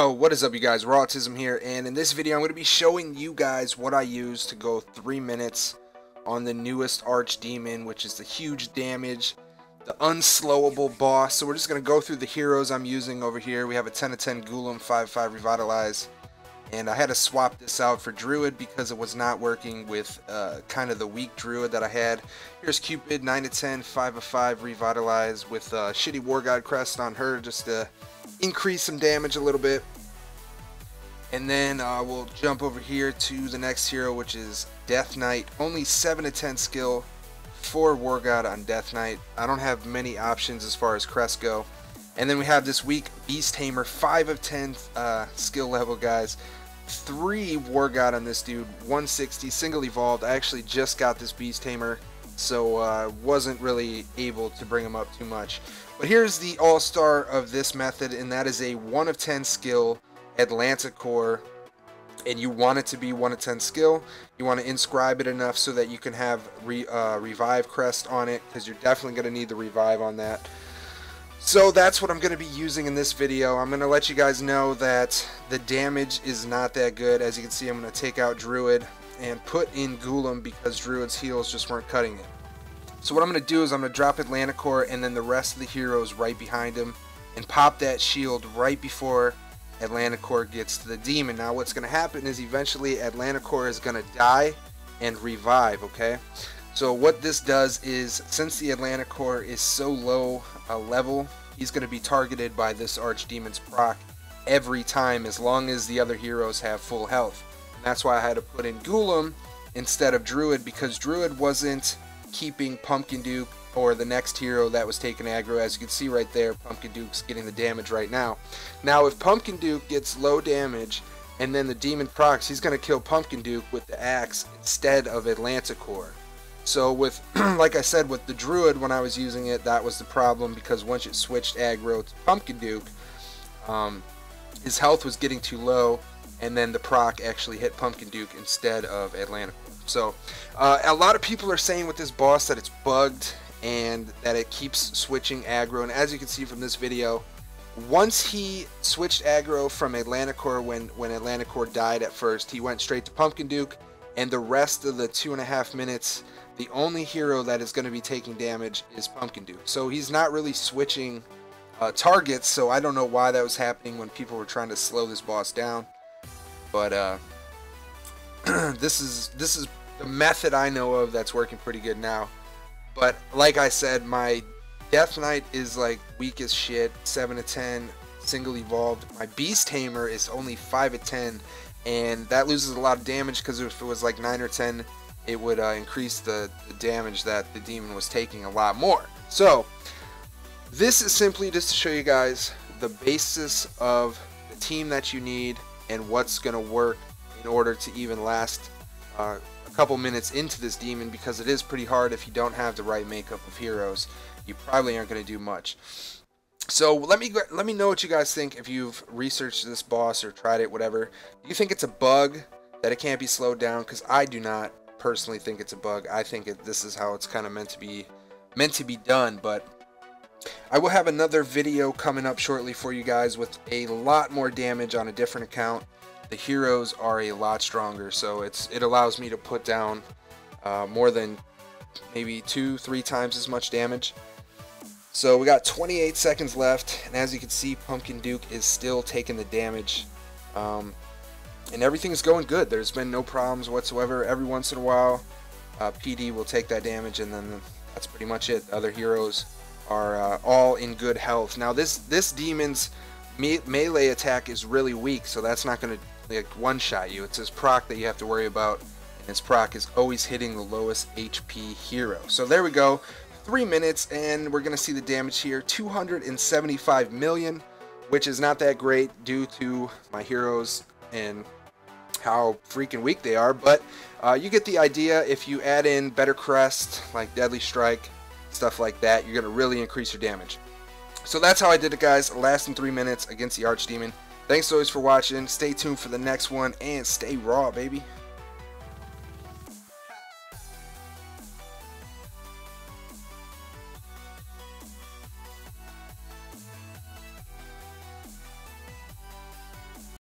Yo, what is up you guys? Autism here, and in this video I'm going to be showing you guys what I use to go 3 minutes on the newest Archdemon, which is the huge damage, the unslowable boss. So we're just going to go through the heroes I'm using over here. We have a 10 of 10 Golem, 5/5 Revitalize, and I had to swap this out for Druid because it was not working with kind of the weak Druid that I had. Here's Cupid, 9 of 10, 5 of 5 Revitalize with shitty War God Crest on her just to increase some damage a little bit. And then we'll jump over here to the next hero, which is Death Knight. Only 7 of 10 skill for War God on Death Knight. I don't have many options as far as crests go. And then we have this weak Beast Tamer, 5 of 10 skill level, guys. 3 War God on this dude, 160 single evolved. I actually just got this Beast Tamer, so wasn't really able to bring him up too much. But here's the all-star of this method, and that is a 1 of 10 skill Atlanta core. And you want it to be 1 of 10 skill. You want to inscribe it enough so that you can have revive crest on it, because you're definitely going to need the revive on that. So that's what I'm going to be using in this video. I'm going to let you guys know that the damage is not that good. As you can see, I'm going to take out Druid and put in Golem because Druid's heals just weren't cutting it. So what I'm going to do is I'm going to drop Atlanta core and then the rest of the heroes right behind him and pop that shield right before Atlanta core gets to the demon. Now what's going to happen is eventually Atlanta core is going to die and revive, okay? So what this does is, since the Atlanta core is so low a level, he's going to be targeted by this Archdemon's proc every time as long as the other heroes have full health. And that's why I had to put in Golem instead of Druid, because Druid wasn't keeping Pumpkin Duke or the next hero that was taking aggro. As you can see right there, Pumpkin Duke's getting the damage right now. Now if Pumpkin Duke gets low damage and then the demon procs, he's going to kill Pumpkin Duke with the axe instead of Atlanta core. So with, like I said, with the Druid, when I was using it, that was the problem, because once it switched aggro to Pumpkin Duke, his health was getting too low, and then the proc actually hit Pumpkin Duke instead of Atlanta core. So a lot of people are saying with this boss that it's bugged and that it keeps switching aggro, and as you can see from this video, once he switched aggro from Atlanta core, when Atlanta core died at first, he went straight to Pumpkin Duke, and the rest of the 2.5 minutes, the only hero that is going to be taking damage is Pumpkin Duke. So he's not really switching targets, so I don't know why that was happening when people were trying to slow this boss down. But this is the method I know of that's working pretty good now. But like I said, my Death Knight is like weak as shit, 7 of 10 single evolved. My Beast Tamer is only 5 of 10, and that loses a lot of damage, because if it was like 9 or 10, it would increase the damage that the demon was taking a lot more. So this is simply just to show you guys the basis of the team that you need and what's going to work in order to even last a couple minutes into this demon, because it is pretty hard if you don't have the right makeup of heroes. You probably aren't going to do much. So let me know what you guys think if you've researched this boss or tried it, whatever. Do you think it's a bug that it can't be slowed down? Because I do not personally think it's a bug. I think this is how it's kind of meant to be done. But I will have another video coming up shortly for you guys with a lot more damage on a different account. The heroes are a lot stronger, so it allows me to put down more than maybe 2-3 times as much damage. So we got 28 seconds left, and as you can see, Pumpkin Duke is still taking the damage, and everything's going good. There's been no problems whatsoever. Every once in a while, PD will take that damage, and then that's pretty much it. The other heroes are all in good health. Now this demon's melee attack is really weak, so that's not going to like one-shot you. It's his proc that you have to worry about, and his proc is always hitting the lowest HP hero. So there we go. 3 minutes, and we're going to see the damage here, 275 million, which is not that great due to my heroes and how freaking weak they are, but you get the idea. If you add in better crest like Deadly Strike, stuff like that, you're going to really increase your damage. So that's how I did it, guys, lasting 3 minutes against the Archdemon. Thanks always for watching. Stay tuned for the next one, and stay raw, baby.